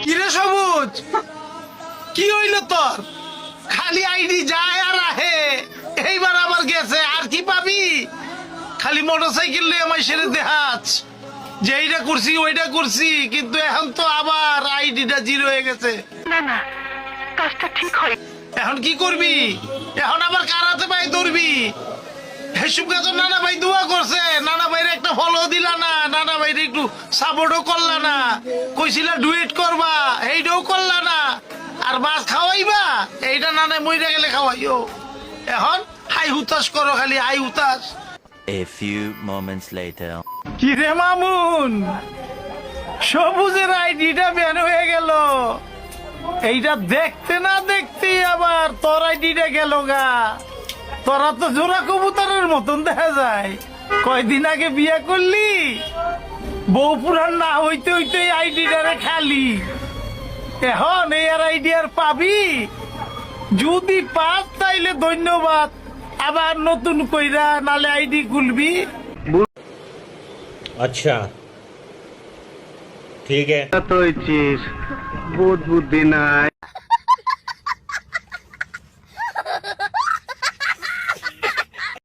কিরে সবুজ, কি হইল তোর? খালি আইডি যায় আর আহে, এইবার আবার গেছে, আর কি পাবি? খালি মোটরসাইকেল নিয়ে আমার সেরে দেখাচ যে এইটা করছি ওইটা করছি, কিন্তু এখন তো আবার আইডিটা জিরো হয়ে গেছে। না না, কাজটা ঠিক হয়। এখন কি করবি? এখন আবার কারাতে পাই ধরবি? হেসুব কাজ নানা ভাই দোয়া করছে, নানা ভাইয়ের একটা ফলো দিলা না, নানা ভাইয়ের একটু সাপোর্টও করলা না, কইছিলা ডুয়েট করবা, এইটাও করলা না, আর মাছ খাওয়াইবা, এইটা নানা মইরা গেলে খাওয়াইও। এখন হাই হুতাশ করো, খালি high হুতাশ। A few moments later. কি রে মামুন, সবুজের আইডিটা ব্যান হয়ে গেল। এইটা দেখতে না দেখতেই আবার তোর আইডিটা গেল গা। তোরা তো জোড়া কবুতরের মতন দেখা যায়। কয়দিন আগে বিয়ে করলি, বউ পুরান না হইতে হইতে আইডিটারে খালি। এখন এই আর আইডি আর পাবি? যদি পাস তাইলে ধন্যবাদ, আবার নতুন কইরা নালে আইডি খুলবি। अच्छा ठीक है। তো বুদ্ধি নাই।